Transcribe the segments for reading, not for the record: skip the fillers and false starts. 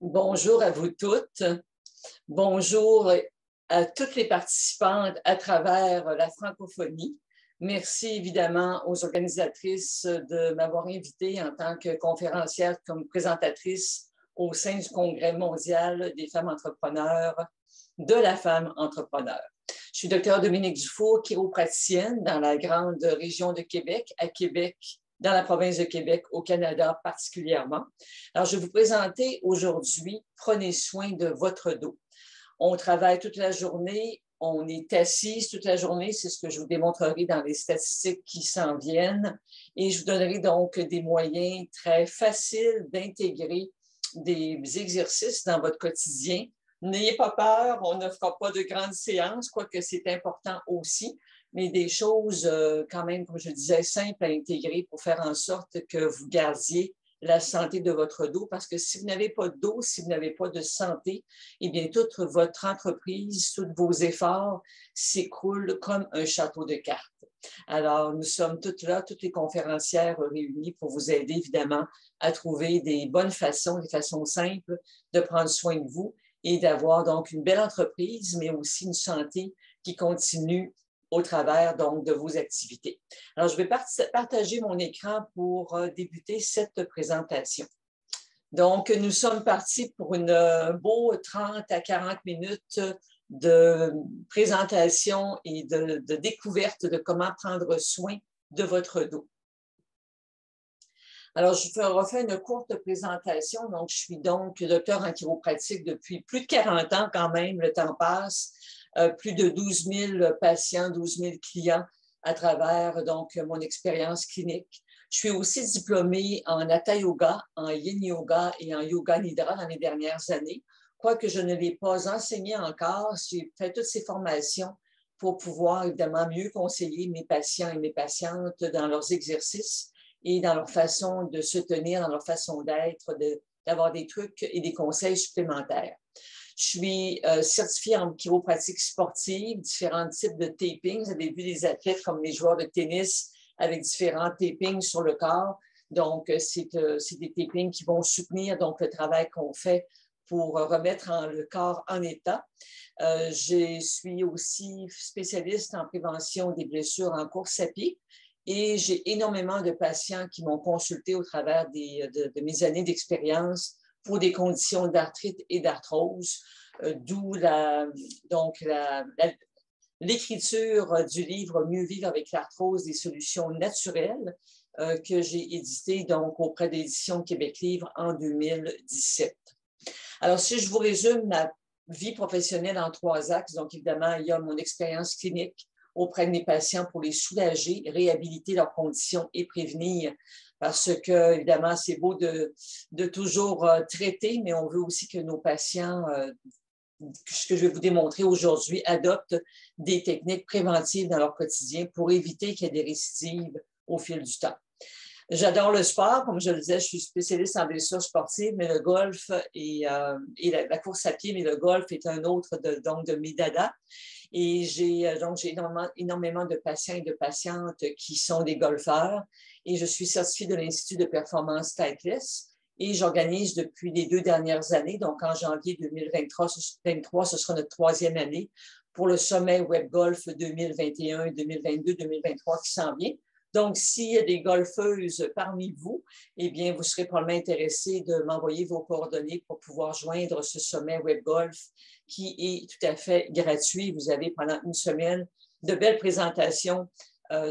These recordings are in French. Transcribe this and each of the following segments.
Bonjour à vous toutes. Bonjour à toutes les participantes à travers la francophonie. Merci évidemment aux organisatrices de m'avoir invitée en tant que conférencière comme présentatrice au sein du Congrès mondial des femmes entrepreneurs de la femme entrepreneur. Je suis Dr Dominique Dufour, chiropraticienne dans la grande région de Québec, à Québec, dans la province de Québec, au Canada particulièrement. Alors, je vais vous présenter aujourd'hui « Prenez soin de votre dos ». On travaille toute la journée, on est assise toute la journée, c'est ce que je vous démontrerai dans les statistiques qui s'en viennent. Et je vous donnerai donc des moyens très faciles d'intégrer des exercices dans votre quotidien. N'ayez pas peur, on ne fera pas de grandes séances, quoique c'est important aussi, mais des choses quand même, comme je disais, simples à intégrer pour faire en sorte que vous gardiez la santé de votre dos, parce que si vous n'avez pas de dos, si vous n'avez pas de santé, eh bien, toute votre entreprise, tous vos efforts s'écroulent comme un château de cartes. Alors, nous sommes toutes là, toutes les conférencières réunies pour vous aider, évidemment, à trouver des bonnes façons, des façons simples de prendre soin de vous et d'avoir donc une belle entreprise, mais aussi une santé qui continue au travers donc de vos activités. Alors, je vais partager mon écran pour débuter cette présentation. Donc, nous sommes partis pour une beau 30 à 40 minutes de présentation et de découverte de comment prendre soin de votre dos. Alors, je vous refais une courte présentation. Donc, je suis donc docteur en chiropratique depuis plus de 40 ans quand même, le temps passe. Plus de 12 000 patients, 12 000 clients à travers donc mon expérience clinique. Je suis aussi diplômée en Hatha Yoga, en Yin Yoga et en Yoga Nidra dans les dernières années. Quoique je ne l'ai pas enseigné encore, j'ai fait toutes ces formations pour pouvoir évidemment mieux conseiller mes patients et mes patientes dans leurs exercices et dans leur façon de se tenir, dans leur façon d'être, d'avoir des trucs et des conseils supplémentaires. Je suis certifiée en chiropratique sportive, différents types de tapings. Vous avez vu des athlètes comme les joueurs de tennis avec différents tapings sur le corps. Donc, c'est des tapings qui vont soutenir donc, le travail qu'on fait pour remettre le corps en état. Je suis aussi spécialiste en prévention des blessures en course à pied. Et j'ai énormément de patients qui m'ont consulté au travers de mes années d'expérience pour des conditions d'arthrite et d'arthrose, d'où l'écriture du livre « Mieux vivre avec l'arthrose, des solutions naturelles » que j'ai édité donc auprès d'Éditions Québec Livre en 2017. Alors, si je vous résume ma vie professionnelle en 3 axes, donc évidemment, il y a mon expérience clinique auprès de mes patients pour les soulager, réhabiliter leurs conditions et prévenir. Parce que, évidemment, c'est beau de toujours traiter, mais on veut aussi que nos patients, ce que je vais vous démontrer aujourd'hui, adoptent des techniques préventives dans leur quotidien pour éviter qu'il y ait des récidives au fil du temps. J'adore le sport. Comme je le disais, je suis spécialiste en blessures sportives, mais le golf et la course à pied, mais le golf est un autre de mes dadas. Et j'ai énormément de patients et de patientes qui sont des golfeurs. Et je suis certifiée de l'Institut de performance Titleist. Et j'organise depuis les 2 dernières années, donc en janvier 2023, ce sera notre 3e année, pour le sommet Web Golf 2021, 2022, 2023 qui s'en vient. Donc, s'il y a des golfeuses parmi vous, eh bien, vous serez probablement intéressés de m'envoyer vos coordonnées pour pouvoir joindre ce sommet Web Golf qui est tout à fait gratuit. Vous avez pendant une semaine de belles présentations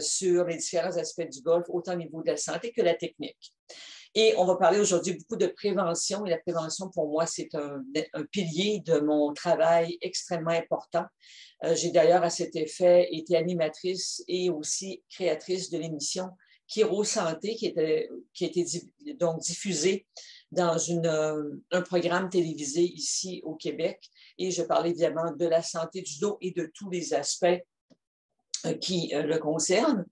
sur les différents aspects du golf, autant au niveau de la santé que la technique. Et on va parler aujourd'hui beaucoup de prévention. Et la prévention, pour moi, c'est un pilier de mon travail extrêmement important. J'ai d'ailleurs, à cet effet, été animatrice et aussi créatrice de l'émission Chiro Santé, qui a été donc diffusée dans un programme télévisé ici au Québec. Et je parlais évidemment de la santé du dos et de tous les aspects qui le concernent.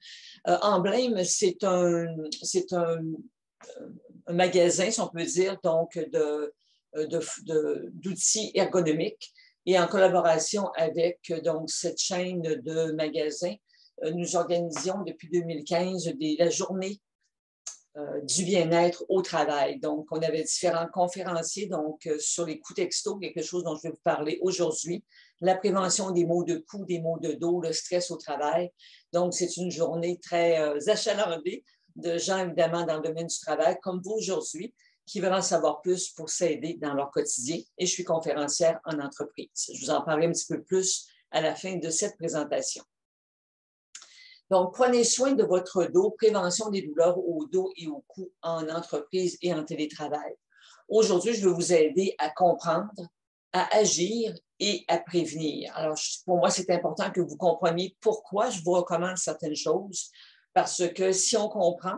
Emblème, c'est un magasin, si on peut dire, donc d'outils ergonomiques. Et en collaboration avec donc, cette chaîne de magasins, nous organisions depuis 2015 la journée du bien-être au travail. Donc, on avait différents conférenciers sur les coups textos, quelque chose dont je vais vous parler aujourd'hui, la prévention des maux de cou, des maux de dos, le stress au travail. Donc, c'est une journée très achalandée de gens, évidemment, dans le domaine du travail, comme vous aujourd'hui, qui veulent en savoir plus pour s'aider dans leur quotidien. Et je suis conférencière en entreprise. Je vous en parlerai un petit peu plus à la fin de cette présentation. Donc, prenez soin de votre dos, prévention des douleurs au dos et au cou en entreprise et en télétravail. Aujourd'hui, je vais vous aider à comprendre, à agir et à prévenir. Alors, pour moi, c'est important que vous compreniez pourquoi je vous recommande certaines choses, parce que si on comprend,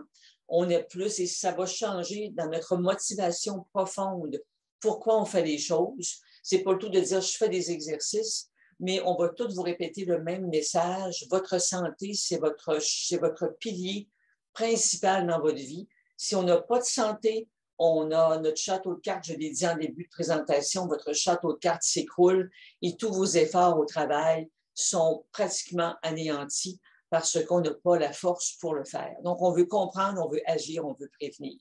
on est plus et ça va changer dans notre motivation profonde. Pourquoi on fait les choses? C'est pas le tout de dire je fais des exercices, mais on va tous vous répéter le même message. Votre santé, c'est votre pilier principal dans votre vie. Si on n'a pas de santé, on a notre château de cartes, je l'ai dit en début de présentation, votre château de cartes s'écroule et tous vos efforts au travail sont pratiquement anéantis parce qu'on n'a pas la force pour le faire. Donc, on veut comprendre, on veut agir, on veut prévenir.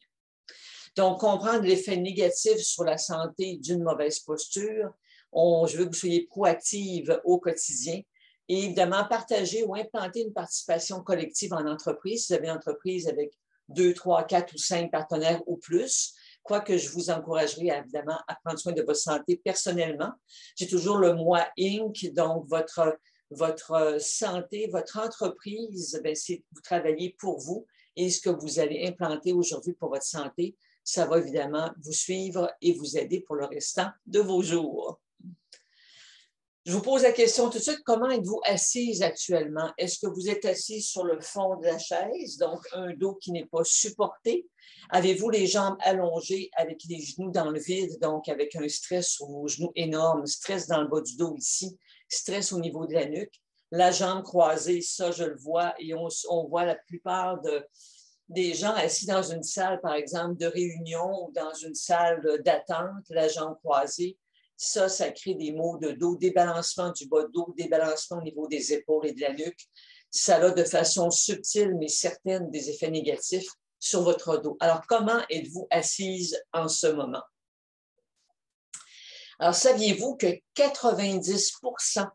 Donc, comprendre l'effet négatif sur la santé d'une mauvaise posture. Je veux que vous soyez proactive au quotidien et évidemment partager ou implanter une participation collective en entreprise. Si vous avez une entreprise avec 2, 3, 4 ou 5 partenaires ou plus, quoique je vous encouragerai évidemment à prendre soin de votre santé personnellement. J'ai toujours le moi Inc., donc votre santé, votre entreprise, vous travaillez pour vous et ce que vous allez implanter aujourd'hui pour votre santé, ça va évidemment vous suivre et vous aider pour le restant de vos jours. Je vous pose la question tout de suite, comment êtes-vous assise actuellement? Est-ce que vous êtes assise sur le fond de la chaise, donc un dos qui n'est pas supporté? Avez-vous les jambes allongées avec les genoux dans le vide, donc avec un stress sur vos genoux énorme, stress dans le bas du dos ici, stress au niveau de la nuque? La jambe croisée, ça je le vois et on voit la plupart des gens assis dans une salle, par exemple, de réunion ou dans une salle d'attente, la jambe croisée. Ça crée des maux de dos, débalancement du bas de dos, débalancement au niveau des épaules et de la nuque. Ça a de façon subtile mais certaine des effets négatifs sur votre dos. Alors, comment êtes-vous assise en ce moment? Alors, saviez-vous que 90%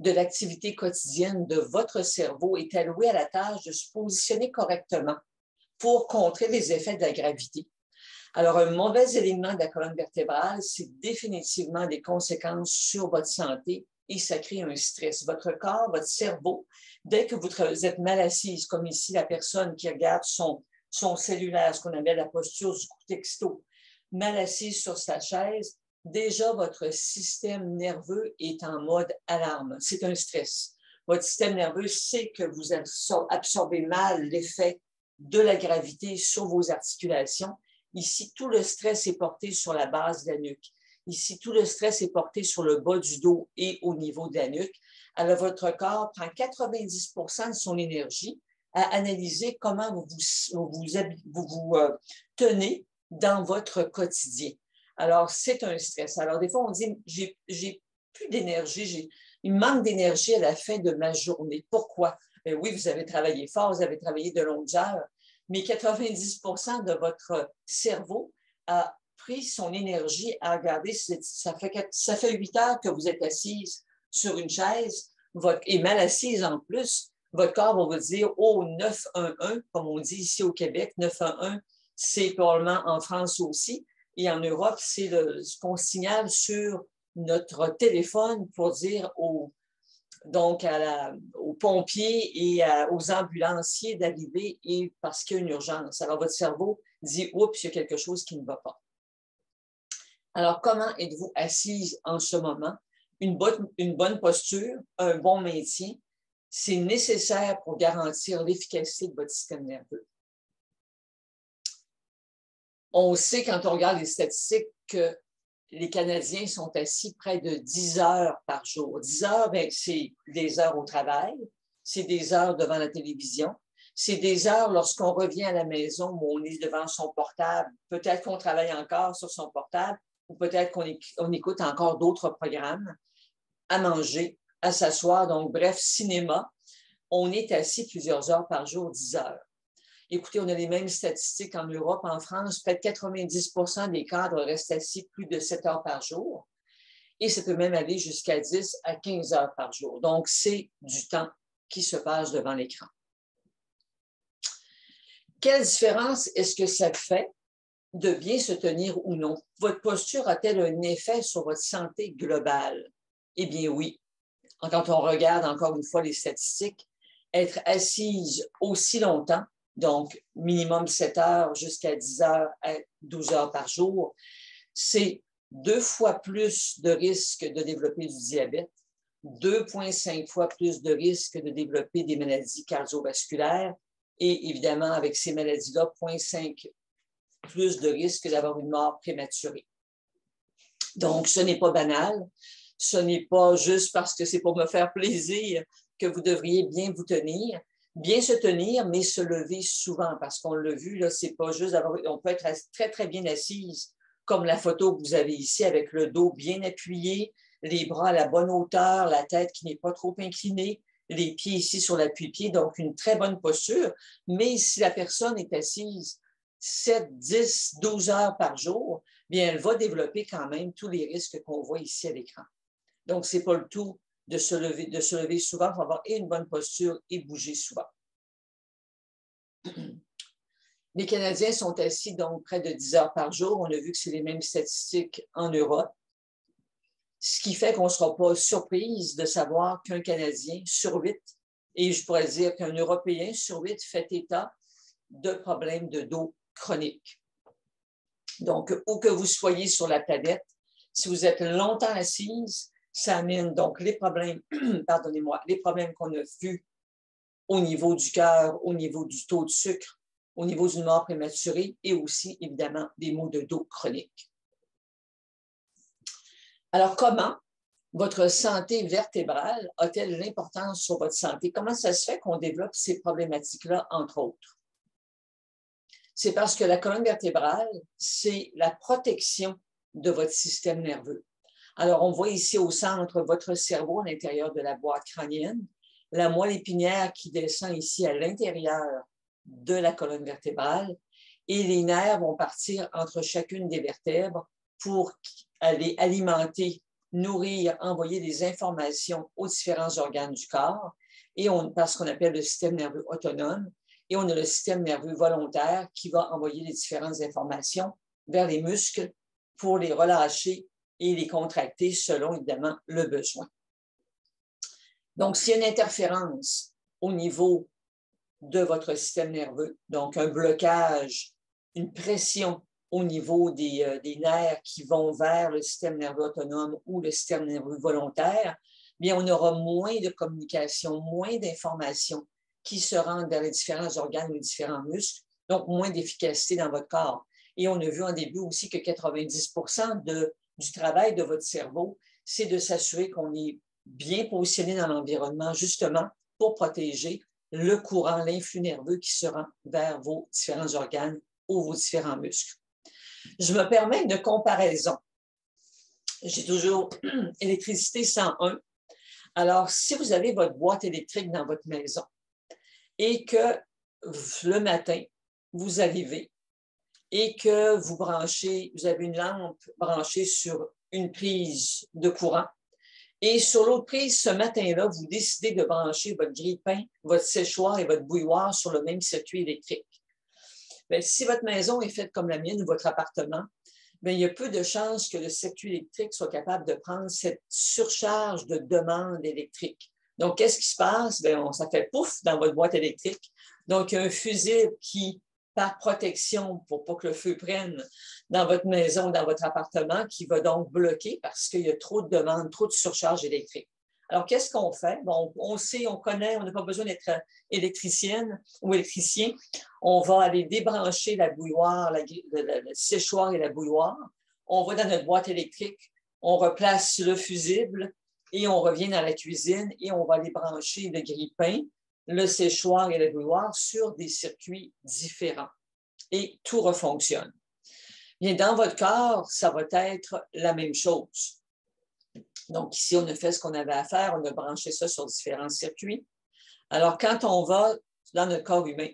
de l'activité quotidienne de votre cerveau est allouée à la tâche de se positionner correctement pour contrer les effets de la gravité? Alors, un mauvais alignement de la colonne vertébrale, c'est définitivement des conséquences sur votre santé et ça crée un stress. Votre corps, votre cerveau, dès que vous êtes mal assise, comme ici la personne qui regarde son cellulaire, ce qu'on appelle la posture du coup texto, mal assise sur sa chaise, déjà votre système nerveux est en mode alarme. C'est un stress. Votre système nerveux sait que vous absorbez mal l'effet de la gravité sur vos articulations. Ici, tout le stress est porté sur la base de la nuque. Ici, tout le stress est porté sur le bas du dos et au niveau de la nuque. Alors, votre corps prend 90% de son énergie à analyser comment vous tenez dans votre quotidien. Alors, c'est un stress. Alors, des fois, on dit, j'ai plus d'énergie, il me manque d'énergie à la fin de ma journée. Pourquoi? Bien, oui, vous avez travaillé fort, vous avez travaillé de longues heures, mais 90% de votre cerveau a pris son énergie à regarder. Ça fait 8 heures que vous êtes assise sur une chaise et mal assise en plus. Votre corps va vous dire « Oh, 911 », comme on dit ici au Québec. 911, c'est probablement en France aussi. Et en Europe, c'est ce qu'on signale sur notre téléphone pour dire aux pompiers et aux ambulanciers d'arriver et parce qu'il y a une urgence. Alors, votre cerveau dit « Oups, il y a quelque chose qui ne va pas ». Alors, comment êtes-vous assise en ce moment? Une bonne posture, un bon maintien, c'est nécessaire pour garantir l'efficacité de votre système nerveux. On sait, quand on regarde les statistiques, que les Canadiens sont assis près de 10 heures par jour. 10 heures, c'est des heures au travail, c'est des heures devant la télévision, c'est des heures lorsqu'on revient à la maison où on est devant son portable. Peut-être qu'on travaille encore sur son portable ou peut-être qu'on écoute encore d'autres programmes, à manger, à s'asseoir. Donc, bref, cinéma, on est assis plusieurs heures par jour, 10 heures. Écoutez, on a les mêmes statistiques en Europe, en France, près de 90% des cadres restent assis plus de 7 heures par jour et ça peut même aller jusqu'à 10 à 15 heures par jour. Donc, c'est du temps qui se passe devant l'écran. Quelle différence est-ce que ça fait de bien se tenir ou non? Votre posture a-t-elle un effet sur votre santé globale? Eh bien oui. Quand on regarde encore une fois les statistiques, être assise aussi longtemps, donc minimum 7 heures jusqu'à 10 heures à 12 heures par jour, c'est 2 fois plus de risque de développer du diabète, 2,5 fois plus de risque de développer des maladies cardiovasculaires et évidemment, avec ces maladies-là, 0,5 plus de risque d'avoir une mort prématurée. Donc, ce n'est pas banal. Ce n'est pas juste parce que c'est pour me faire plaisir que vous devriez bien vous tenir. Bien se tenir, mais se lever souvent, parce qu'on l'a vu, là, c'est pas juste d'avoir, on peut être très, très bien assise, comme la photo que vous avez ici, avec le dos bien appuyé, les bras à la bonne hauteur, la tête qui n'est pas trop inclinée, les pieds ici sur l'appui-pied, donc une très bonne posture. Mais si la personne est assise 7, 10, 12 heures par jour, bien, elle va développer quand même tous les risques qu'on voit ici à l'écran. Donc, ce n'est pas le tout de se lever souvent. Il faut avoir une bonne posture et bouger souvent. Les Canadiens sont assis donc près de 10 heures par jour. On a vu que c'est les mêmes statistiques en Europe. Ce qui fait qu'on ne sera pas surprise de savoir qu'un Canadien sur 8, et je pourrais dire qu'un Européen sur 8 fait état de problèmes de dos chroniques. Donc, où que vous soyez sur la planète, si vous êtes longtemps assise, ça amène donc les problèmes, pardonnez-moi, les problèmes qu'on a vus au niveau du cœur, au niveau du taux de sucre, au niveau d'une mort prématurée et aussi, évidemment, des maux de dos chroniques. Alors, comment votre santé vertébrale a-t-elle l'importance sur votre santé? Comment ça se fait qu'on développe ces problématiques-là, entre autres? C'est parce que la colonne vertébrale, c'est la protection de votre système nerveux. Alors, on voit ici au centre votre cerveau à l'intérieur de la boîte crânienne, la moelle épinière qui descend ici à l'intérieur de la colonne vertébrale et les nerfs vont partir entre chacune des vertèbres pour aller alimenter, nourrir, envoyer des informations aux différents organes du corps et par ce qu'on appelle le système nerveux autonome. Et on a le système nerveux volontaire qui va envoyer les différentes informations vers les muscles pour les relâcher et les contracter selon, évidemment, le besoin. Donc, s'il y a une interférence au niveau de votre système nerveux, donc un blocage, une pression au niveau des nerfs qui vont vers le système nerveux autonome ou le système nerveux volontaire, bien, on aura moins de communication, moins d'informations qui se rendent vers les différents organes ou les différents muscles, donc moins d'efficacité dans votre corps. Et on a vu en début aussi que 90% du travail de votre cerveau, c'est de s'assurer qu'on est bien positionné dans l'environnement, justement pour protéger le courant, l'influx nerveux qui se rend vers vos différents organes ou vos différents muscles. Je me permets une comparaison. J'ai toujours électricité 101. Alors, si vous avez votre boîte électrique dans votre maison, et que le matin, vous arrivez et que vous avez une lampe branchée sur une prise de courant et sur l'autre prise, ce matin-là, vous décidez de brancher votre grille-pain, votre séchoir et votre bouilloire sur le même circuit électrique. Bien, si votre maison est faite comme la mienne ou votre appartement, bien, il y a peu de chances que le circuit électrique soit capable de prendre cette surcharge de demande électrique. Donc, qu'est-ce qui se passe? Bien, ça fait pouf dans votre boîte électrique. Donc, il y a un fusible qui, par protection, pour pas que le feu prenne dans votre maison, dans votre appartement, qui va donc bloquer parce qu'il y a trop de demande, trop de surcharge électrique. Alors, qu'est-ce qu'on fait? Bon, on sait, on connaît, on n'a pas besoin d'être électricienne ou électricien. On va aller débrancher la bouilloire, le séchoir et la bouilloire. On va dans notre boîte électrique, on replace le fusible et on revient dans la cuisine et on va aller brancher le grille-pain, le séchoir et la bouilloire sur des circuits différents. Et tout refonctionne. Bien, dans votre corps, ça va être la même chose. Donc, ici, on a fait ce qu'on avait à faire, on a branché ça sur différents circuits. Alors, quand on va dans notre corps humain,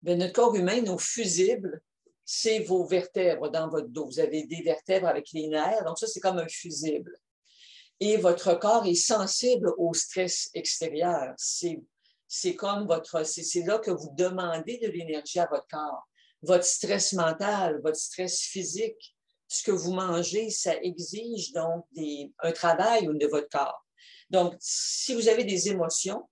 Bien, notre corps humain, nos fusibles, c'est vos vertèbres dans votre dos. Vous avez des vertèbres avec les nerfs, donc ça, c'est comme un fusible. Et votre corps est sensible au stress extérieur. C'est comme c'est là que vous demandez de l'énergie à votre corps. Votre stress mental, votre stress physique, ce que vous mangez, ça exige donc un travail de votre corps. Donc, si vous avez des émotions,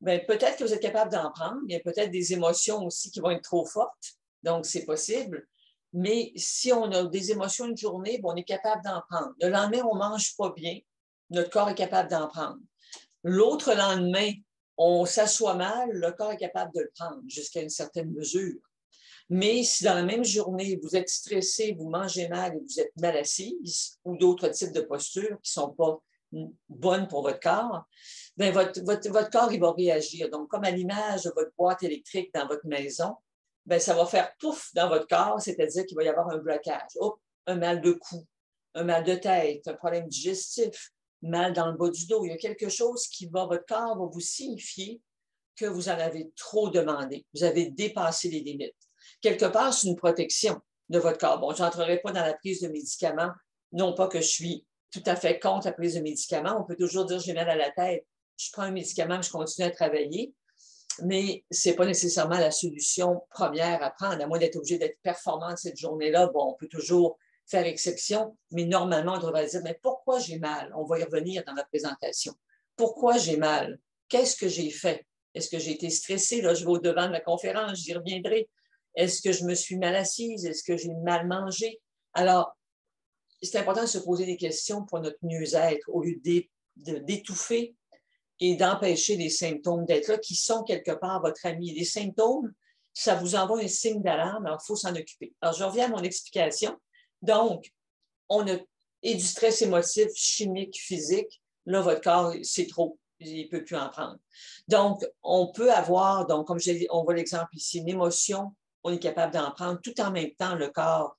bien, peut-être que vous êtes capable d'en prendre. Il y a peut-être des émotions aussi qui vont être trop fortes. Donc, c'est possible. Mais si on a des émotions une journée, bien, on est capable d'en prendre. Le lendemain, on ne mange pas bien. Notre corps est capable d'en prendre. L'autre lendemain, on s'assoit mal, le corps est capable de le prendre jusqu'à une certaine mesure. Mais si dans la même journée, vous êtes stressé, vous mangez mal et vous êtes mal assise ou d'autres types de postures qui ne sont pas bonnes pour votre corps, bien, votre corps il va réagir. Donc, comme à l'image de votre boîte électrique dans votre maison, bien, ça va faire pouf dans votre corps, c'est-à-dire qu'il va y avoir un blocage. Oh, un mal de cou, un mal de tête, un problème digestif, mal dans le bas du dos. Il y a quelque chose votre corps va vous signifier que vous en avez trop demandé. Vous avez dépassé les limites. Quelque part, c'est une protection de votre corps. Bon, je n'entrerai pas dans la prise de médicaments, non pas que je suis tout à fait contre la prise de médicaments. On peut toujours dire j'ai mal à la tête, je prends un médicament, je continue à travailler, mais ce n'est pas nécessairement la solution première à prendre, à moins d'être obligé d'être performant cette journée-là. Bon, on peut toujours faire exception, mais normalement, on devrait dire, mais pourquoi j'ai mal? On va y revenir dans la présentation. Pourquoi j'ai mal? Qu'est-ce que j'ai fait? Est-ce que j'ai été stressée? Là, je vais au-devant de la conférence, j'y reviendrai. Est-ce que je me suis mal assise? Est-ce que j'ai mal mangé? Alors, c'est important de se poser des questions pour notre mieux-être au lieu d'étouffer et d'empêcher les symptômes d'être là qui sont quelque part votre ami. Les symptômes, ça vous envoie un signe d'alarme, alors il faut s'en occuper. Alors, je reviens à mon explication. Donc, on a et du stress émotif, chimique, physique. Là, votre corps, c'est trop. Il ne peut plus en prendre. Donc, on peut avoir, donc, comme on voit l'exemple ici, une émotion, on est capable d'en prendre. Tout en même temps, le corps,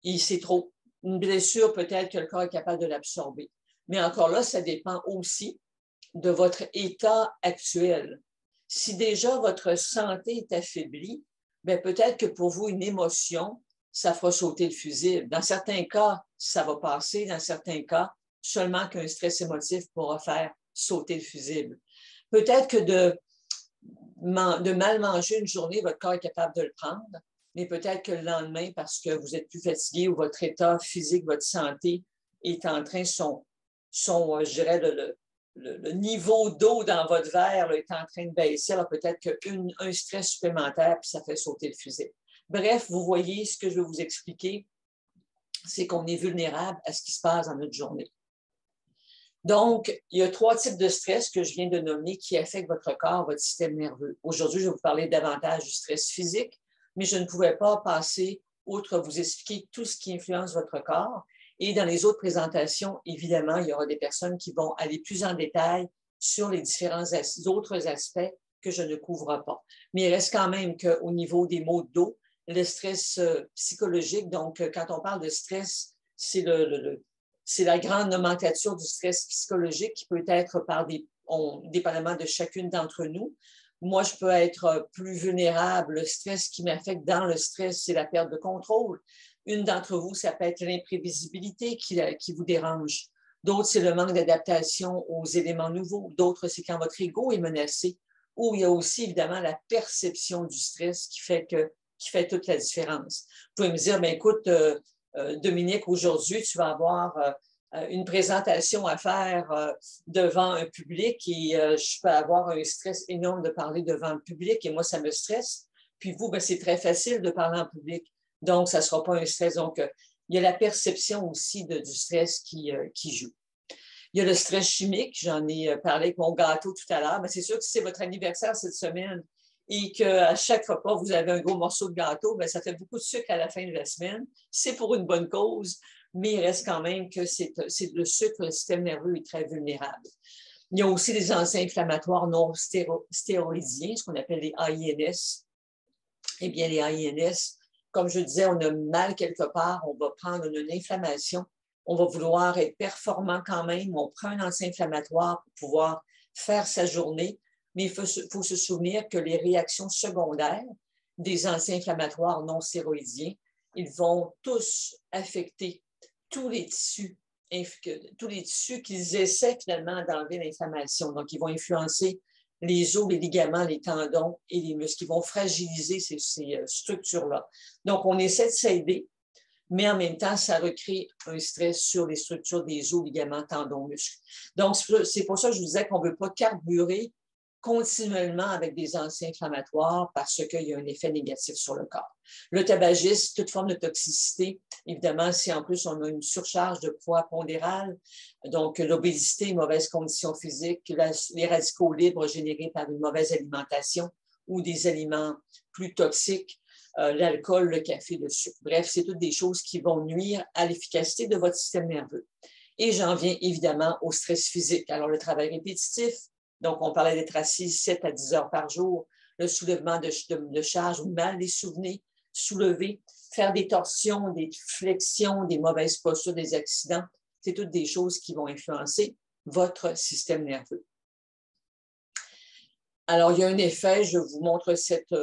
c'est trop. Une blessure, peut-être que le corps est capable de l'absorber. Mais encore là, ça dépend aussi de votre état actuel. Si déjà votre santé est affaiblie, bien peut-être que pour vous, une émotion, ça fera sauter le fusible. Dans certains cas, ça va passer. Dans certains cas, seulement qu'un stress émotif pourra faire sauter le fusible. Peut-être que de mal manger une journée, votre corps est capable de le prendre, mais peut-être que le lendemain, parce que vous êtes plus fatigué ou votre état physique, votre santé est en train, je dirais, le niveau d'eau dans votre verre là, est en train de baisser. Alors peut-être qu'un stress supplémentaire, puis ça fait sauter le fusible. Bref, vous voyez, ce que je veux vous expliquer, c'est qu'on est vulnérable à ce qui se passe dans notre journée. Donc, il y a 3 types de stress que je viens de nommer qui affectent votre corps, votre système nerveux. Aujourd'hui, je vais vous parler davantage du stress physique, mais je ne pouvais pas passer outre vous expliquer tout ce qui influence votre corps. Et dans les autres présentations, évidemment, il y aura des personnes qui vont aller plus en détail sur les différents autres aspects que je ne couvre pas. Mais il reste quand même qu'au niveau des maux de dos, le stress psychologique, donc quand on parle de stress, c'est la grande nomenclature du stress psychologique qui peut être dépendamment de chacune d'entre nous. Moi, je peux être plus vulnérable. Le stress qui m'affecte dans le stress, c'est la perte de contrôle. Une d'entre vous, ça peut être l'imprévisibilité qui vous dérange. D'autres, c'est le manque d'adaptation aux éléments nouveaux. D'autres, c'est quand votre ego est menacé. Ou il y a aussi, évidemment, la perception du stress qui fait toute la différence. Vous pouvez me dire, bien, écoute, Dominique, aujourd'hui, tu vas avoir une présentation à faire devant un public et je peux avoir un stress énorme de parler devant le public et moi, ça me stresse. Puis vous, ben, c'est très facile de parler en public. Donc, ça ne sera pas un stress. Donc, il y a la perception aussi du stress qui joue. Il y a le stress chimique. J'en ai parlé avec mon gâteau tout à l'heure. Mais c'est sûr que si c'est votre anniversaire cette semaine et qu'à chaque repas, vous avez un gros morceau de gâteau, bien, ça fait beaucoup de sucre à la fin de la semaine. C'est pour une bonne cause, mais il reste quand même que c'est le sucre, le système nerveux est très vulnérable. Il y a aussi des anti-inflammatoires non stéroïdiens, ce qu'on appelle les AINS. Eh bien, les AINS, comme je disais, on a mal quelque part, on va prendre une inflammation, on va vouloir être performant quand même, on prend un anti-inflammatoire pour pouvoir faire sa journée. mais faut se souvenir que les réactions secondaires des anti-inflammatoires non stéroïdiens, ils vont tous affecter tous les tissus qu'ils essaient finalement d'enlever l'inflammation. Donc, ils vont influencer les os, les ligaments, les tendons et les muscles. Ils vont fragiliser ces structures-là. Donc, on essaie de s'aider, mais en même temps, ça recrée un stress sur les structures des os, ligaments, tendons, muscles. Donc, c'est pour ça que je vous disais qu'on ne veut pas carburer continuellement avec des anti-inflammatoires parce qu'il y a un effet négatif sur le corps. Le tabagisme, toute forme de toxicité, évidemment, si en plus on a une surcharge de poids pondéral, donc l'obésité, mauvaise condition physique, les radicaux libres générés par une mauvaise alimentation ou des aliments plus toxiques, l'alcool, le café, le sucre. Bref, c'est toutes des choses qui vont nuire à l'efficacité de votre système nerveux. Et j'en viens évidemment au stress physique. Alors, le travail répétitif, donc on parlait d'être assis 7 à 10 heures par jour, le soulèvement de charge ou mal les soulever, faire des torsions, des flexions, des mauvaises postures, des accidents, c'est toutes des choses qui vont influencer votre système nerveux. Alors, il y a un effet, je vous montre cette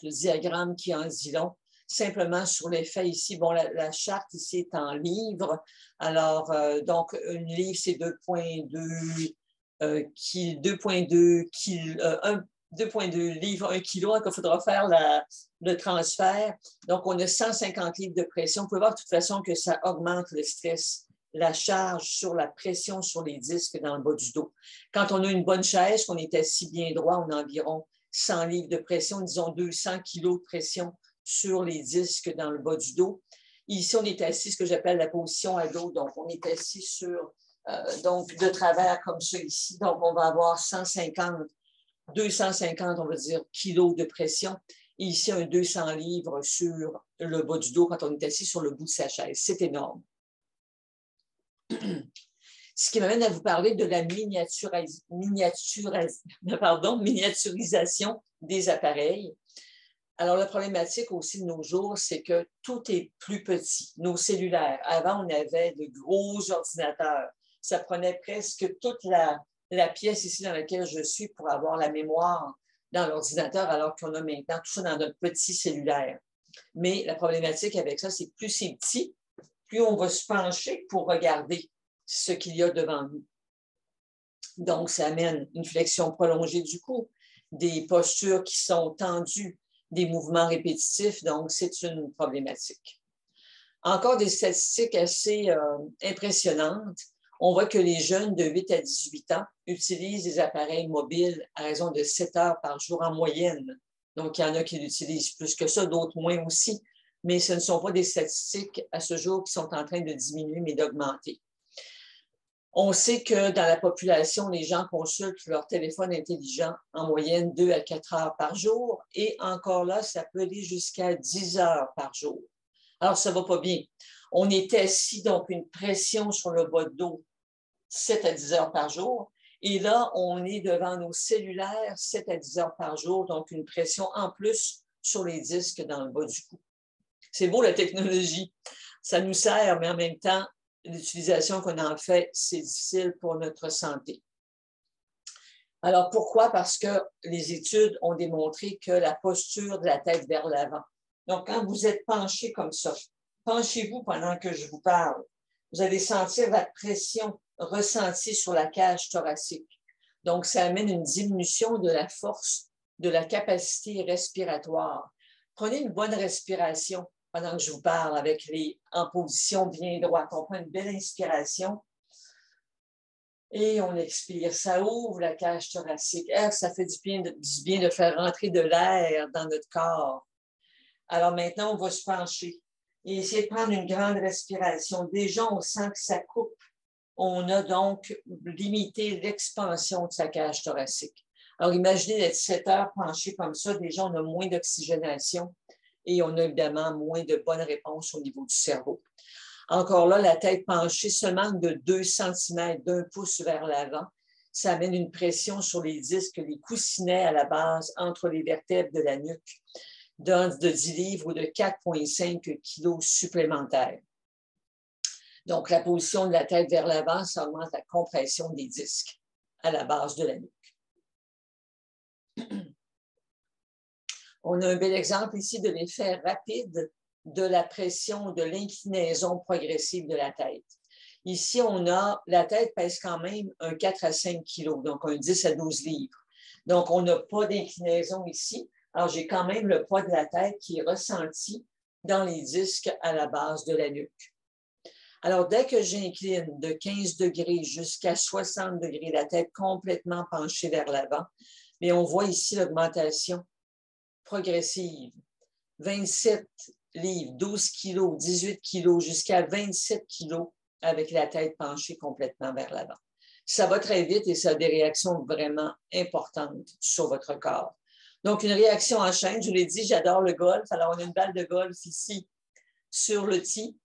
diagramme qui en dit long, simplement sur l'effet ici. Bon, la charte ici est en livres. Alors, donc, une livre, c'est 2,2 livres, 1 kilo, il faudra faire le transfert. Donc, on a 150 livres de pression. Vous pouvez voir de toute façon que ça augmente le stress, la charge sur la pression sur les disques dans le bas du dos. Quand on a une bonne chaise, qu'on est assis bien droit, on a environ 100 livres de pression, disons 200 kilos de pression sur les disques dans le bas du dos. Ici, on est assis, ce que j'appelle la position à dos. Donc, on est assis sur, donc de travers comme ça ici. Donc, on va avoir 250, on va dire, kilos de pression. Et ici, un 200 livres sur le bas du dos quand on est assis sur le bout de sa chaise. C'est énorme. Ce qui m'amène à vous parler de la miniaturisation des appareils. Alors, la problématique aussi de nos jours, c'est que tout est plus petit. Nos cellulaires, avant, on avait de gros ordinateurs. Ça prenait presque toute la pièce ici dans laquelle je suis pour avoir la mémoire dans l'ordinateur, alors qu'on a maintenant tout ça dans notre petit cellulaire. Mais la problématique avec ça, c'est que plus c'est petit, plus on va se pencher pour regarder ce qu'il y a devant nous. Donc, ça amène une flexion prolongée du cou, des postures qui sont tendues, des mouvements répétitifs, donc c'est une problématique. Encore des statistiques assez impressionnantes. On voit que les jeunes de 8 à 18 ans utilisent des appareils mobiles à raison de 7 heures par jour en moyenne. Donc, il y en a qui l'utilisent plus que ça, d'autres moins aussi. Mais ce ne sont pas des statistiques à ce jour qui sont en train de diminuer, mais d'augmenter. On sait que dans la population, les gens consultent leur téléphone intelligent en moyenne 2 à 4 heures par jour. Et encore là, ça peut aller jusqu'à 10 heures par jour. Alors, ça ne va pas bien. On est assis, donc une pression sur le bas de dos 7 à 10 heures par jour. Et là, on est devant nos cellulaires 7 à 10 heures par jour, donc une pression en plus sur les disques dans le bas du cou. C'est beau la technologie, ça nous sert, mais en même temps, l'utilisation qu'on en fait, c'est difficile pour notre santé. Alors pourquoi? Parce que les études ont démontré que la posture de la tête vers l'avant. Donc quand vous êtes penché comme ça, penchez-vous pendant que je vous parle. Vous allez sentir la pression ressentie sur la cage thoracique. Donc ça amène une diminution de la force, de la capacité respiratoire. Prenez une bonne respiration pendant que je vous parle en position bien droite. On prend une belle inspiration et on expire. Ça ouvre la cage thoracique. Ça fait du bien de faire rentrer de l'air dans notre corps. Alors maintenant, on va se pencher et essayer de prendre une grande respiration. Déjà, on sent que ça coupe. On a donc limité l'expansion de sa cage thoracique. Alors, imaginez d'être 7 heures penché comme ça. Déjà, on a moins d'oxygénation et on a évidemment moins de bonnes réponses au niveau du cerveau. Encore là, la tête penchée seulement de 2 cm, d'1 pouce vers l'avant. Ça amène une pression sur les disques, les coussinets à la base entre les vertèbres de la nuque de 10 livres ou de 4,5 kilos supplémentaires. Donc, la position de la tête vers l'avant, ça augmente la compression des disques à la base de la nuque. On a un bel exemple ici de l'effet rapide de la pression, de l'inclinaison progressive de la tête. Ici, la tête pèse quand même un 4 à 5 kg, donc un 10 à 12 livres. Donc, on n'a pas d'inclinaison ici. Alors, j'ai quand même le poids de la tête qui est ressenti dans les disques à la base de la nuque. Alors, dès que j'incline de 15 degrés jusqu'à 60 degrés, la tête complètement penchée vers l'avant, mais on voit ici l'augmentation progressive. 27 livres, 12 kilos, 18 kilos, jusqu'à 27 kilos avec la tête penchée complètement vers l'avant. Ça va très vite et ça a des réactions vraiment importantes sur votre corps. Donc, une réaction en chaîne, je l'ai dit, j'adore le golf. Alors, on a une balle de golf ici sur le tee.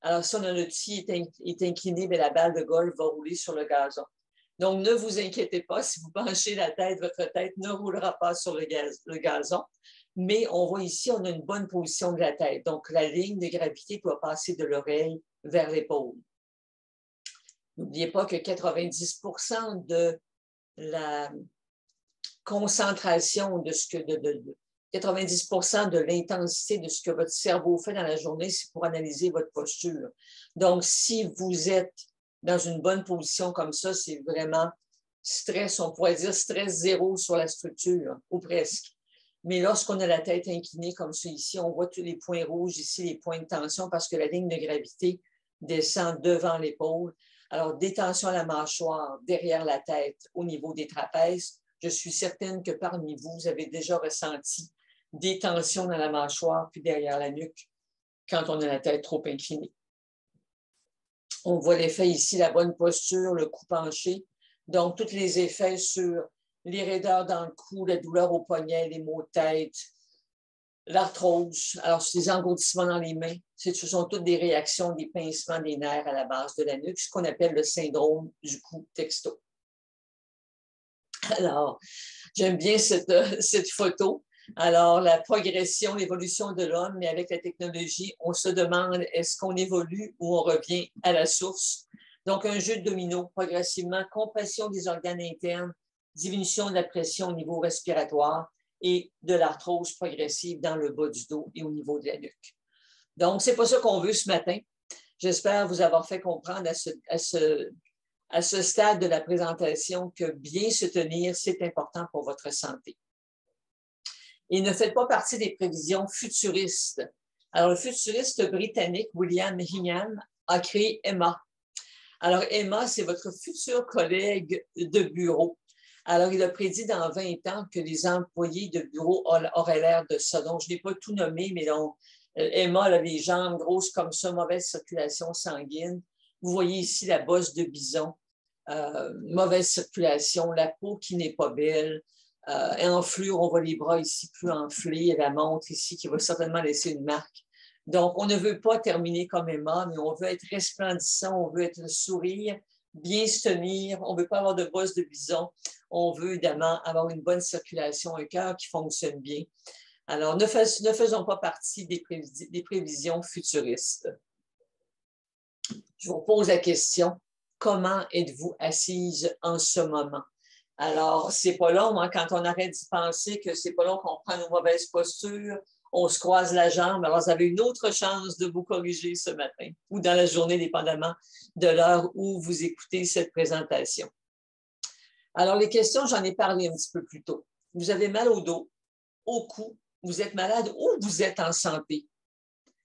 Alors, si on a le tee est incliné, bien, la balle de golf va rouler sur le gazon. Donc, ne vous inquiétez pas, si vous penchez la tête, votre tête ne roulera pas sur le gazon. Mais on voit ici, on a une bonne position de la tête. Donc, la ligne de gravité doit passer de l'oreille vers l'épaule. N'oubliez pas que 90% de la concentration de 90% de l'intensité de ce que votre cerveau fait dans la journée, c'est pour analyser votre posture. Donc, si vous êtes dans une bonne position comme ça, c'est vraiment stress, on pourrait dire stress zéro sur la structure, ou presque. Mais lorsqu'on a la tête inclinée comme ça ici, on voit tous les points rouges ici, les points de tension, parce que la ligne de gravité descend devant l'épaule. Alors, détention à la mâchoire, derrière la tête, au niveau des trapèzes. Je suis certaine que parmi vous, vous avez déjà ressenti des tensions dans la mâchoire puis derrière la nuque quand on a la tête trop inclinée. On voit l'effet ici, la bonne posture, le cou penché. Donc, tous les effets sur les raideurs dans le cou, la douleur au poignet, les maux de tête, l'arthrose, alors les engourdissements dans les mains, ce sont toutes des réactions, des pincements des nerfs à la base de la nuque, ce qu'on appelle le syndrome du cou texto. Alors, j'aime bien cette photo. Alors, la progression, l'évolution de l'homme, mais avec la technologie, on se demande est-ce qu'on évolue ou on revient à la source. Donc, un jeu de domino, progressivement, compression des organes internes, diminution de la pression au niveau respiratoire et de l'arthrose progressive dans le bas du dos et au niveau de la nuque. Donc, ce n'est pas ça qu'on veut ce matin. J'espère vous avoir fait comprendre à ce stade de la présentation que bien se tenir, c'est important pour votre santé. Et ne faites pas partie des prévisions futuristes. Alors, le futuriste britannique William Hingham a créé Emma. Alors, Emma, c'est votre futur collègue de bureau. Alors, il a prédit dans 20 ans que les employés de bureau auraient l'air de ça. Donc, je n'ai pas tout nommé, mais donc, Emma a les jambes grosses comme ça, mauvaise circulation sanguine. Vous voyez ici la bosse de bison, mauvaise circulation, la peau qui n'est pas belle, enflure, on voit les bras ici plus enflés, et la montre ici qui va certainement laisser une marque. Donc, on ne veut pas terminer comme Emma, mais on veut être resplendissant, on veut être le sourire, bien se tenir, on ne veut pas avoir de bosse de bison, on veut évidemment avoir une bonne circulation, un cœur qui fonctionne bien. Alors, ne faisons pas partie des prévisions futuristes. Je vous pose la question, comment êtes-vous assise en ce moment? Alors, c'est pas long, hein, quand on arrête d'y penser que c'est pas long qu'on prend une mauvaise posture, on se croise la jambe. Alors, vous avez une autre chance de vous corriger ce matin ou dans la journée, dépendamment de l'heure où vous écoutez cette présentation. Alors, les questions, j'en ai parlé un petit peu plus tôt. Vous avez mal au dos, au cou, vous êtes malade ou vous êtes en santé.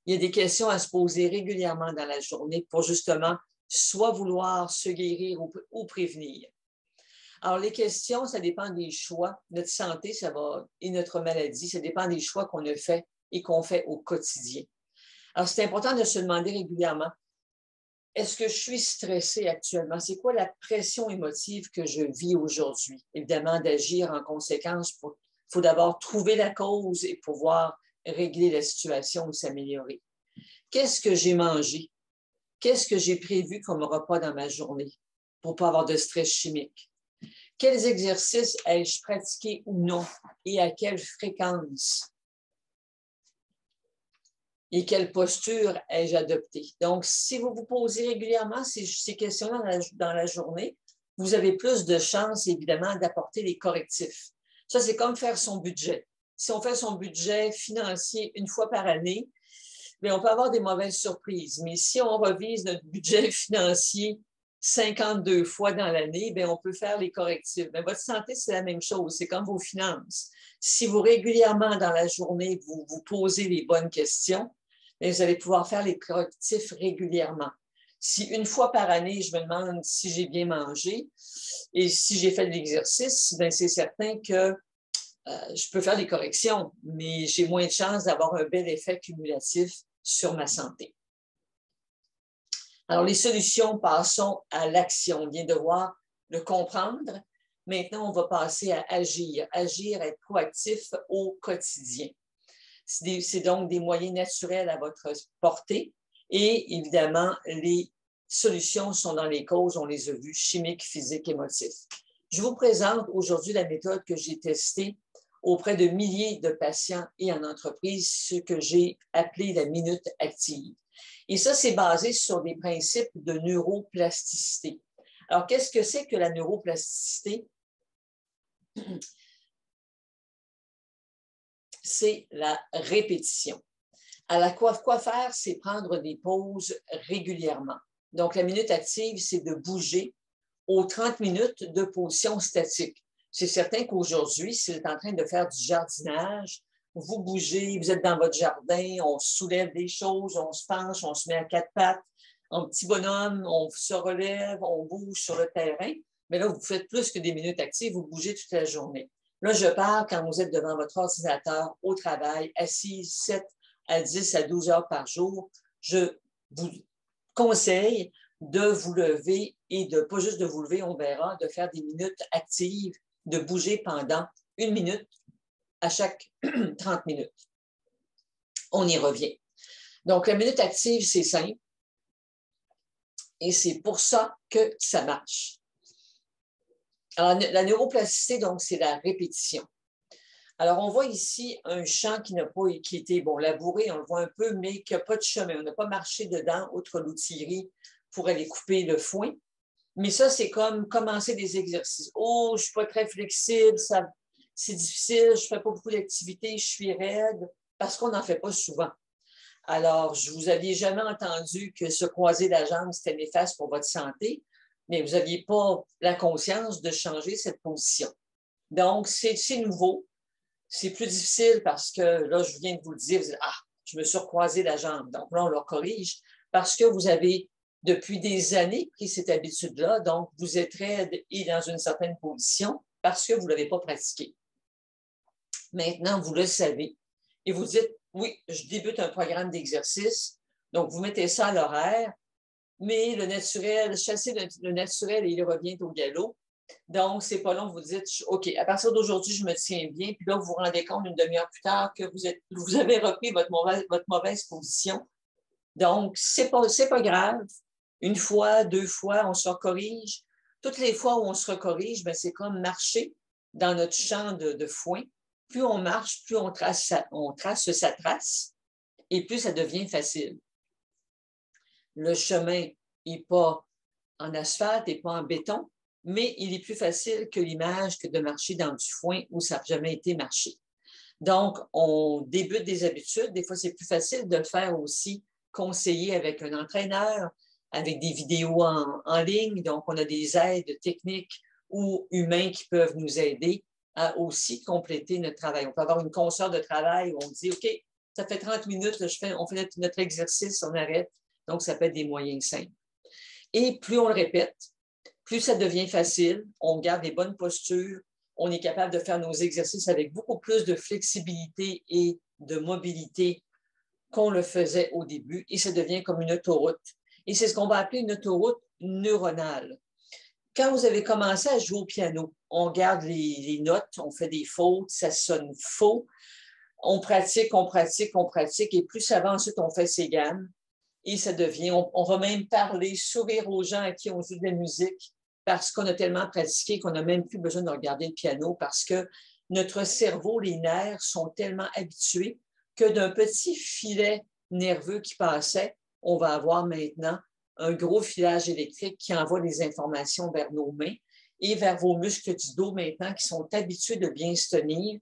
Il y a des questions à se poser régulièrement dans la journée pour justement soit vouloir se guérir ou prévenir. Alors, les questions, ça dépend des choix. Notre santé, et notre maladie, ça dépend des choix qu'on a fait et qu'on fait au quotidien. Alors, c'est important de se demander régulièrement, est-ce que je suis stressée actuellement? C'est quoi la pression émotive que je vis aujourd'hui? Évidemment, d'agir en conséquence. Il faut d'abord trouver la cause et pouvoir régler la situation ou s'améliorer. Qu'est-ce que j'ai mangé? Qu'est-ce que j'ai prévu comme repas dans ma journée pour ne pas avoir de stress chimique? Quels exercices ai-je pratiqué ou non et à quelle fréquence? Et quelle posture ai-je adoptée? Donc, si vous vous posez régulièrement ces questions-là dans la journée, vous avez plus de chances, évidemment, d'apporter les correctifs. Ça, c'est comme faire son budget. si on fait son budget financier une fois par année, bien, on peut avoir des mauvaises surprises. Mais si on revise notre budget financier 52 fois dans l'année, bien, on peut faire les correctifs. Mais votre santé, c'est la même chose. C'est comme vos finances. Si vous régulièrement dans la journée, vous vous posez les bonnes questions, bien, vous allez pouvoir faire les correctifs régulièrement. Si une fois par année, je me demande si j'ai bien mangé et si j'ai fait de l'exercice, bien, c'est certain que je peux faire des corrections, mais j'ai moins de chances d'avoir un bel effet cumulatif sur ma santé. Alors, les solutions, passons à l'action. On vient de voir le comprendre. Maintenant, on va passer à agir. Agir, être proactif au quotidien. C'est donc des moyens naturels à votre portée. Et évidemment, les solutions sont dans les causes, on les a vues, chimiques, physiques, émotifs. Je vous présente aujourd'hui la méthode que j'ai testée auprès de milliers de patients et en entreprise, ce que j'ai appelé la minute active. Et ça, c'est basé sur des principes de neuroplasticité. Alors, qu'est-ce que c'est que la neuroplasticité? C'est la répétition. Alors, quoi faire? C'est prendre des pauses régulièrement. Donc, la minute active, c'est de bouger aux 30 minutes de position statique. C'est certain qu'aujourd'hui, si vous êtes en train de faire du jardinage, vous bougez, vous êtes dans votre jardin, on soulève des choses, on se penche, on se met à quatre pattes, en petit bonhomme, on se relève, on bouge sur le terrain. Mais là, vous faites plus que des minutes actives, vous bougez toute la journée. Là, je parle quand vous êtes devant votre ordinateur, au travail, assis 7 à 10 à 12 heures par jour. Je vous conseille de vous lever et de, pas juste de vous lever, on verra, de faire des minutes actives, de bouger pendant 1 minute à chaque 30 minutes. On y revient. Donc, la minute active, c'est simple et c'est pour ça que ça marche. Alors, la neuroplasticité, donc, c'est la répétition. Alors, on voit ici un champ qui n'a pas été labouré, on le voit un peu, mais qui n'a pas de chemin. On n'a pas marché dedans, outre l'outillerie, pour aller couper le foin. Mais ça, c'est comme commencer des exercices. Oh, je ne suis pas très flexible, c'est difficile, je ne fais pas beaucoup d'activités, je suis raide, parce qu'on n'en fait pas souvent. Alors, je vous aviez jamais entendu que se croiser la jambe, c'était néfaste pour votre santé, mais vous n'aviez pas la conscience de changer cette position. Donc, c'est nouveau. C'est plus difficile parce que, là, je viens de vous le dire, vous dites, ah, je me suis recroisé la jambe. Donc là, on le corrige parce que vous avez, depuis des années, pris cette habitude-là. Donc, vous êtes raide et dans une certaine position parce que vous ne l'avez pas pratiqué. Maintenant, vous le savez. Et vous dites, oui, je débute un programme d'exercice. Donc, vous mettez ça à l'horaire, mais le naturel, chassez le naturel et il revient au galop. Donc, c'est pas long, vous dites, OK, à partir d'aujourd'hui, je me tiens bien. Puis là, vous vous rendez compte une demi-heure plus tard que vous avez repris votre mauvaise position. Donc, c'est pas grave. Une fois, 2 fois, on se recorrige. Toutes les fois où on se recorrige, c'est comme marcher dans notre champ de foin. Plus on marche, plus on trace sa trace et plus ça devient facile. Le chemin n'est pas en asphalte, n'est pas en béton, mais il est plus facile que l'image que de marcher dans du foin où ça n'a jamais été marché. Donc, on débute des habitudes. Des fois, c'est plus facile de le faire aussi conseiller avec un entraîneur, avec des vidéos en ligne. Donc, on a des aides techniques ou humains qui peuvent nous aider à aussi compléter notre travail. On peut avoir une consoeur de travail où on dit, OK, ça fait 30 minutes, on fait notre exercice, on arrête. Donc, ça peut être des moyens simples. Et plus on le répète, plus ça devient facile, on garde des bonnes postures, on est capable de faire nos exercices avec beaucoup plus de flexibilité et de mobilité qu'on le faisait au début, et ça devient comme une autoroute. Et c'est ce qu'on va appeler une autoroute neuronale. Quand vous avez commencé à jouer au piano, on garde les notes, on fait des fautes, ça sonne faux, on pratique, et plus ça va, ensuite on fait ses gammes, et ça devient, on va même parler, sourire aux gens à qui on joue de la musique, parce qu'on a tellement pratiqué qu'on n'a même plus besoin de regarder le piano, parce que notre cerveau, les nerfs sont tellement habitués que d'un petit filet nerveux qui passait, on va avoir maintenant un gros filage électrique qui envoie les informations vers nos mains et vers vos muscles du dos maintenant qui sont habitués de bien se tenir.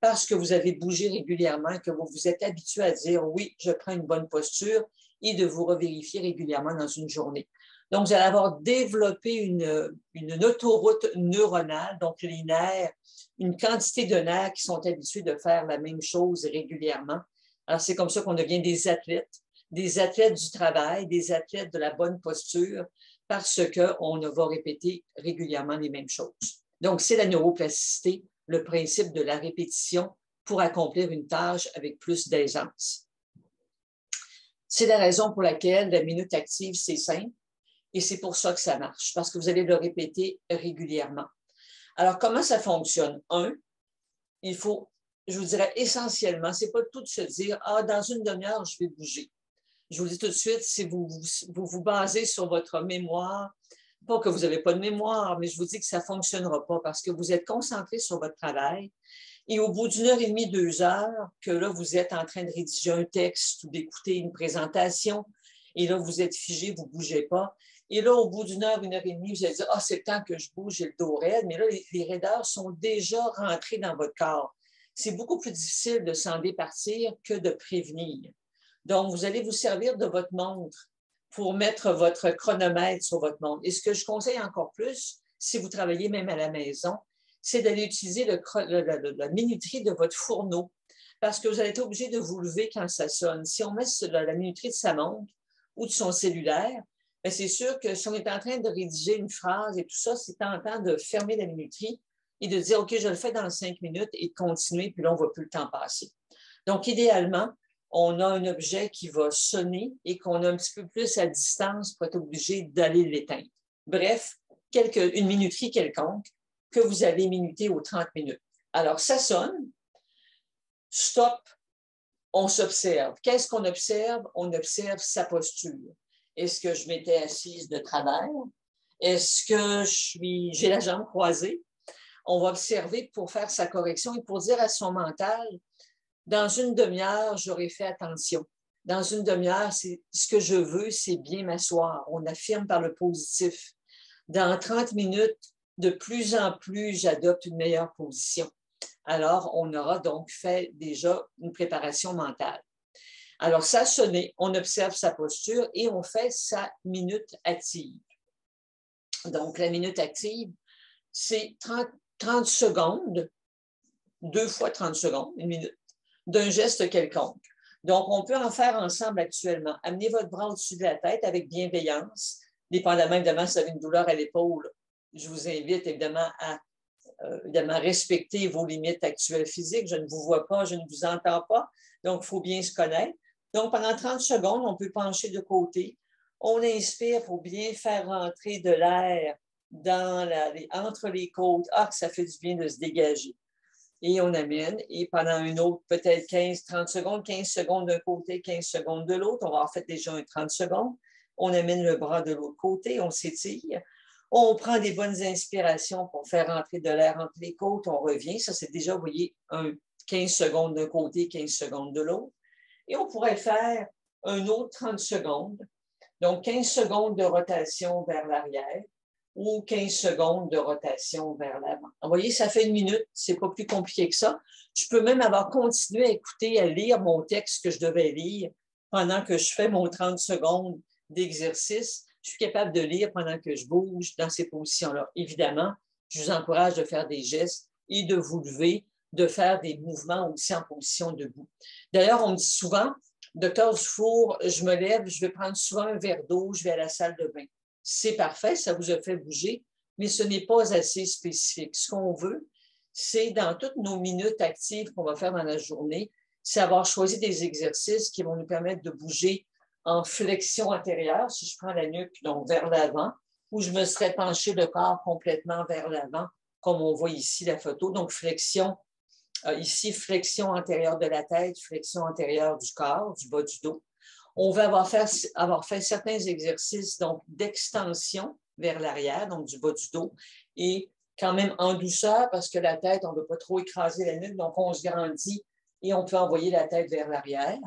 parce que vous avez bougé régulièrement, que vous vous êtes habitué à dire oui, je prends une bonne posture et de vous revérifier régulièrement dans une journée. Donc, vous allez avoir développé une autoroute neuronale, donc les nerfs, une quantité de nerfs qui sont habitués de faire la même chose régulièrement. Alors, c'est comme ça qu'on devient des athlètes du travail, des athlètes de la bonne posture, parce qu'on va répéter régulièrement les mêmes choses. Donc, c'est la neuroplasticité, le principe de la répétition pour accomplir une tâche avec plus d'aisance. C'est la raison pour laquelle la minute active, c'est simple et c'est pour ça que ça marche, parce que vous allez le répéter régulièrement. Alors, comment ça fonctionne? Il faut, je vous dirais essentiellement, c'est pas tout de se dire « Ah, dans une demi-heure, je vais bouger ». Je vous dis tout de suite, si vous basez sur votre mémoire, pas que vous n'avez pas de mémoire, mais je vous dis que ça ne fonctionnera pas parce que vous êtes concentré sur votre travail et au bout d'une heure et demie, 2 heures, que là, vous êtes en train de rédiger un texte ou d'écouter une présentation et là, vous êtes figé, vous ne bougez pas. Et là, au bout d'une heure et demie, vous allez dire « Ah, c'est le temps que je bouge, j'ai le dos raide », mais là, les raideurs sont déjà rentrés dans votre corps. C'est beaucoup plus difficile de s'en départir que de prévenir. Donc, vous allez vous servir de votre montre pour mettre votre chronomètre sur votre montre. Et ce que je conseille encore plus, si vous travaillez même à la maison, c'est d'aller utiliser la minuterie de votre fourneau parce que vous allez être obligé de vous lever quand ça sonne. Si on met la minuterie de sa montre ou de son cellulaire, c'est sûr que si on est en train de rédiger une phrase et tout ça, c'est tentant de fermer la minuterie et de dire « OK, je le fais dans 5 minutes » et de continuer, puis là, on ne voit plus le temps passer. Donc, idéalement, on a un objet qui va sonner et qu'on a un petit peu plus à distance pour être obligé d'aller l'éteindre. Bref, une minuterie quelconque que vous allez minuter aux 30 minutes. Alors, ça sonne. Stop. On s'observe. Qu'est-ce qu'on observe? On observe sa posture. Est-ce que je m'étais assise de travers? Est-ce que j'ai la jambe croisée? On va observer pour faire sa correction et pour dire à son mental, dans une demi-heure, j'aurai fait attention. Dans une demi-heure, ce que je veux, c'est bien m'asseoir. On affirme par le positif. Dans 30 minutes, de plus en plus, j'adopte une meilleure position. Alors, on aura donc fait déjà une préparation mentale. Alors, ça a sonné, on observe sa posture et on fait sa minute active. Donc, la minute active, c'est 30 secondes, 2 fois 30 secondes, une minute, d'un geste quelconque. Donc, on peut en faire ensemble actuellement. Amenez votre bras au-dessus de la tête avec bienveillance, dépendamment, évidemment, si vous avez une douleur à l'épaule. Je vous invite, évidemment, à respecter vos limites actuelles physiques. Je ne vous vois pas, je ne vous entends pas. Donc, il faut bien se connaître. Donc, pendant 30 secondes, on peut pencher de côté. On inspire pour bien faire rentrer de l'air entre les côtes. Ah, que ça fait du bien de se dégager. Et on amène. Et pendant une autre, peut-être 15-30 secondes, 15 secondes d'un côté, 15 secondes de l'autre. On va en faire déjà 30 secondes. On amène le bras de l'autre côté, on s'étire. On prend des bonnes inspirations pour faire rentrer de l'air entre les côtes. On revient. Ça, c'est déjà, vous voyez, 15 secondes d'un côté, 15 secondes de l'autre. Et on pourrait faire un autre 30 secondes. Donc, 15 secondes de rotation vers l'arrière ou 15 secondes de rotation vers l'avant. Vous voyez, ça fait 1 minute. Ce n'est pas plus compliqué que ça. Je peux même avoir continué à écouter, à lire mon texte que je devais lire pendant que je fais mon 30 secondes d'exercice. Je suis capable de lire pendant que je bouge dans ces positions-là. Évidemment, je vous encourage de faire des gestes et de vous lever, de faire des mouvements aussi en position debout. D'ailleurs, on me dit souvent, Docteur Dufour, je me lève, je vais prendre souvent un verre d'eau, je vais à la salle de bain. C'est parfait, ça vous a fait bouger, mais ce n'est pas assez spécifique. Ce qu'on veut, c'est dans toutes nos minutes actives qu'on va faire dans la journée, c'est avoir choisi des exercices qui vont nous permettre de bouger en flexion antérieure, si je prends la nuque, donc vers l'avant, où je me serais penché le corps complètement vers l'avant, comme on voit ici la photo. Donc, flexion, ici, flexion antérieure de la tête, flexion antérieure du corps, du bas du dos. On va avoir fait certains exercices donc d'extension vers l'arrière, donc du bas du dos, et quand même en douceur, parce que la tête, on ne veut pas trop écraser la nuque, donc on se grandit et on peut envoyer la tête vers l'arrière.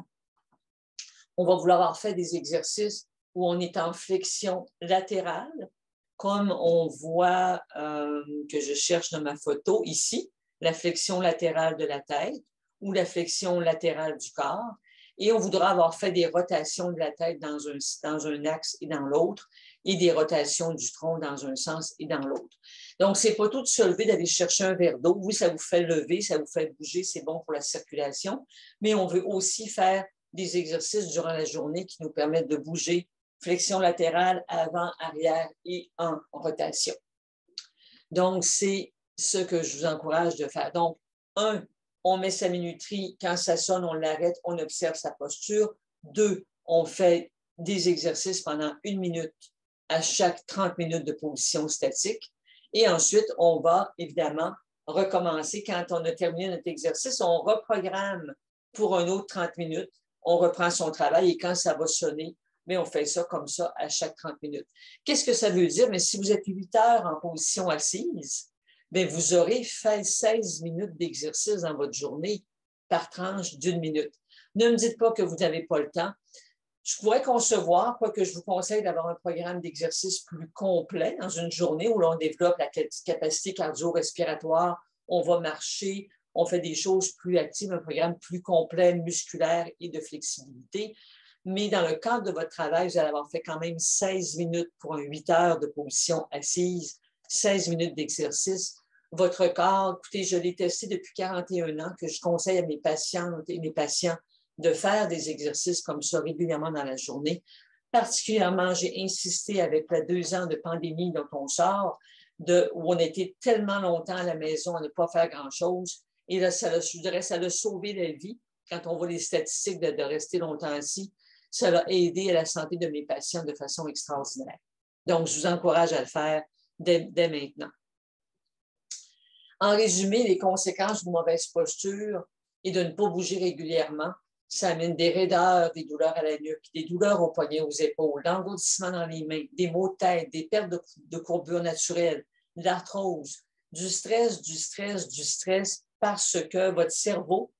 On va vouloir avoir fait des exercices où on est en flexion latérale, comme on voit que je cherche dans ma photo ici. la flexion latérale de la tête ou la flexion latérale du corps. Et on voudra avoir fait des rotations de la tête dans un axe et dans l'autre, et des rotations du tronc dans un sens et dans l'autre. Donc, ce n'est pas tout de se lever, d'aller chercher un verre d'eau. Oui, ça vous fait lever, ça vous fait bouger, c'est bon pour la circulation, mais on veut aussi faire des exercices durant la journée qui nous permettent de bouger, flexion latérale, avant, arrière et en rotation. Donc, c'est ce que je vous encourage de faire. Donc, on met sa minuterie, quand ça sonne, on l'arrête, on observe sa posture. 2, on fait des exercices pendant 1 minute à chaque 30 minutes de position statique. Et ensuite, on va évidemment recommencer. Quand on a terminé notre exercice, on reprogramme pour un autre 30 minutes. On reprend son travail et quand ça va sonner, mais on fait ça comme ça à chaque 30 minutes. Qu'est-ce que ça veut dire? Mais si vous êtes 8 heures en position assise, bien, vous aurez fait 16 minutes d'exercice dans votre journée par tranche d'1 minute. Ne me dites pas que vous n'avez pas le temps. Je pourrais concevoir, quoique je vous conseille d'avoir un programme d'exercice plus complet dans une journée où l'on développe la capacité cardio-respiratoire, on va marcher, on fait des choses plus actives, un programme plus complet, musculaire et de flexibilité. Mais dans le cadre de votre travail, vous allez avoir fait quand même 16 minutes pour un 8 heures de position assise, 16 minutes d'exercice. Votre corps, écoutez, je l'ai testé depuis 41 ans, que je conseille à mes patientes et mes patients de faire des exercices comme ça régulièrement dans la journée. Particulièrement, j'ai insisté avec les 2 ans de pandémie dont on sort, où on était tellement longtemps à la maison à ne pas faire grand-chose. Et là, je dirais, ça a sauvé la vie. Quand on voit les statistiques de rester longtemps assis, ça a aidé à la santé de mes patients de façon extraordinaire. Donc, je vous encourage à le faire dès maintenant. En résumé, les conséquences d'une mauvaise posture et de ne pas bouger régulièrement, ça amène des raideurs, des douleurs à la nuque, des douleurs aux poignets, aux épaules, l'engourdissement dans les mains, des maux de tête, des pertes de courbure naturelle, de l'arthrose, du stress, parce que votre cerveau,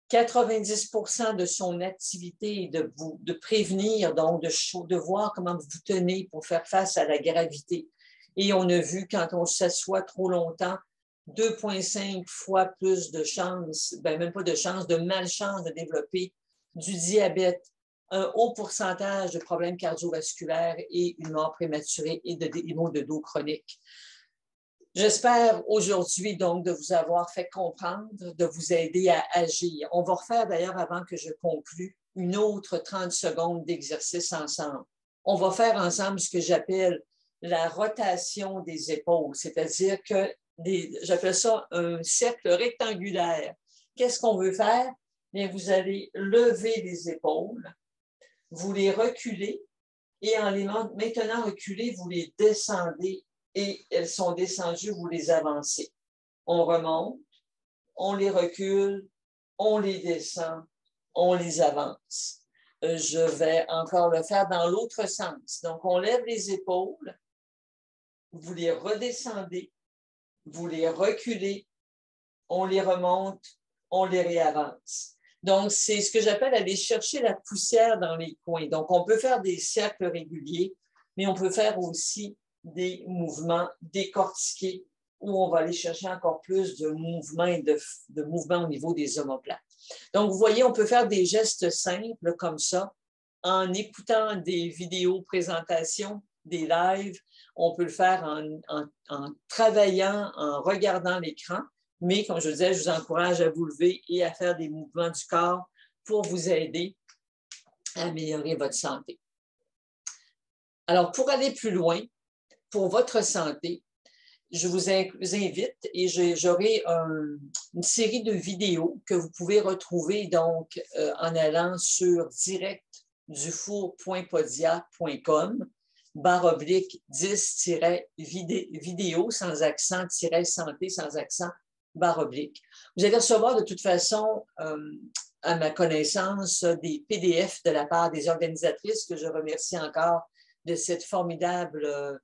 90% de son activité est de prévenir, donc de voir comment vous tenez pour faire face à la gravité. Et on a vu, quand on s'assoit trop longtemps, 2,5 fois plus de chances, ben même pas de chance, de malchance de développer du diabète, un haut pourcentage de problèmes cardiovasculaires et une mort prématurée et des maux de dos chroniques. J'espère aujourd'hui donc de vous avoir fait comprendre, de vous aider à agir. On va refaire d'ailleurs, avant que je conclue, une autre 30 secondes d'exercice ensemble. On va faire ensemble ce que j'appelle la rotation des épaules, c'est-à-dire que j'appelle ça un cercle rectangulaire. Qu'est-ce qu'on veut faire? Bien, vous allez lever les épaules, vous les reculez et en les maintenant reculées, vous les descendez et elles sont descendues, vous les avancez. On remonte, on les recule, on les descend, on les avance. Je vais encore le faire dans l'autre sens. Donc, on lève les épaules, vous les redescendez, vous les reculez, on les remonte, on les réavance. Donc, c'est ce que j'appelle aller chercher la poussière dans les coins. Donc, on peut faire des cercles réguliers, mais on peut faire aussi des mouvements décortiqués où on va aller chercher encore plus de mouvements et de mouvements au niveau des omoplates. Donc, vous voyez, on peut faire des gestes simples comme ça en écoutant des vidéos présentations, des lives. On peut le faire en travaillant, en regardant l'écran. Mais, comme je vous disais, je vous encourage à vous lever et à faire des mouvements du corps pour vous aider à améliorer votre santé. Alors, pour aller plus loin, pour votre santé, je vous invite et j'aurai une série de vidéos que vous pouvez retrouver donc en allant sur directdufour.podia.com/10-vidéo sans accent, santé sans accent, /. Vous allez recevoir de toute façon, à ma connaissance, des PDF de la part des organisatrices que je remercie encore de cette formidable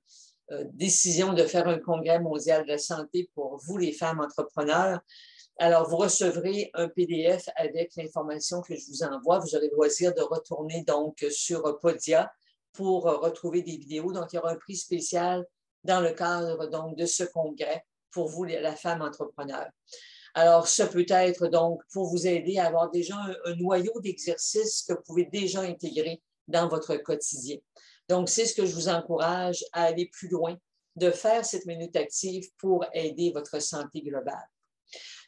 décision de faire un congrès mondial de la santé pour vous, les femmes entrepreneurs. Alors, vous recevrez un PDF avec l'information que je vous envoie. Vous aurez le loisir de retourner donc sur Podia pour retrouver des vidéos. Donc, il y aura un prix spécial dans le cadre donc de ce congrès pour vous, la femme entrepreneur. Alors, ça peut être donc pour vous aider à avoir déjà un noyau d'exercices que vous pouvez déjà intégrer dans votre quotidien. Donc, c'est ce que je vous encourage à aller plus loin, de faire cette minute active pour aider votre santé globale.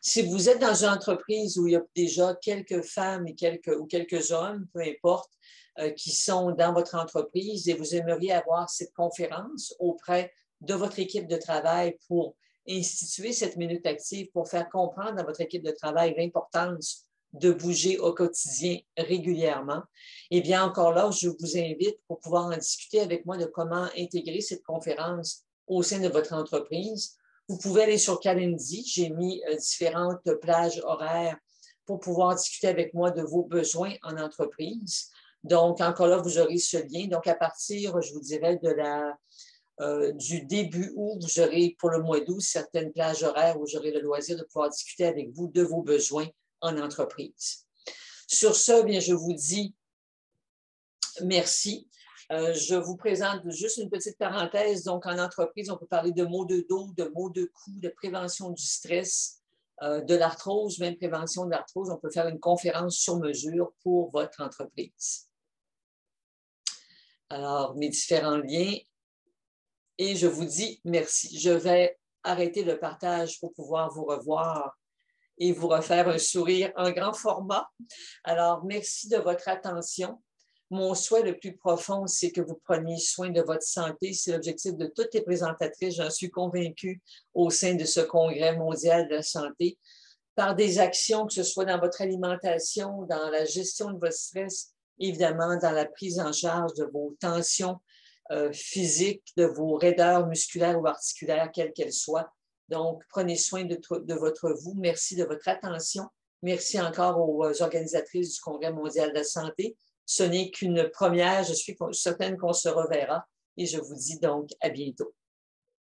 Si vous êtes dans une entreprise où il y a déjà quelques femmes et quelques hommes, peu importe, qui sont dans votre entreprise et vous aimeriez avoir cette conférence auprès de votre équipe de travail pour instituer cette minute active, pour faire comprendre à votre équipe de travail l'importance de bouger au quotidien régulièrement, eh bien, encore là, je vous invite pour pouvoir en discuter avec moi de comment intégrer cette conférence au sein de votre entreprise. Vous pouvez aller sur Calendly, j'ai mis différentes plages horaires pour pouvoir discuter avec moi de vos besoins en entreprise. Donc, encore là, vous aurez ce lien. Donc, à partir, je vous dirais, du début août, vous aurez pour le mois d'août certaines plages horaires où j'aurai le loisir de pouvoir discuter avec vous de vos besoins en entreprise. Sur ce, bien, je vous dis merci. Je vous présente juste une petite parenthèse. Donc, en entreprise, on peut parler de maux de dos, de maux de cou, de prévention du stress, de l'arthrose, même prévention de l'arthrose. On peut faire une conférence sur mesure pour votre entreprise. Alors, mes différents liens. Et je vous dis merci. Je vais arrêter le partage pour pouvoir vous revoir et vous refaire un sourire en grand format. Alors, merci de votre attention. Mon souhait le plus profond, c'est que vous preniez soin de votre santé. C'est l'objectif de toutes les présentatrices, j'en suis convaincue, au sein de ce Congrès mondial de la santé, par des actions, que ce soit dans votre alimentation, dans la gestion de votre stress, évidemment, dans la prise en charge de vos tensions physiques, de vos raideurs musculaires ou articulaires, quelles qu'elles soient. Donc, prenez soin de votre vous. Merci de votre attention. Merci encore aux organisatrices du Congrès mondial de la santé. Ce n'est qu'une première. Je suis certaine qu'on se reverra et je vous dis donc à bientôt.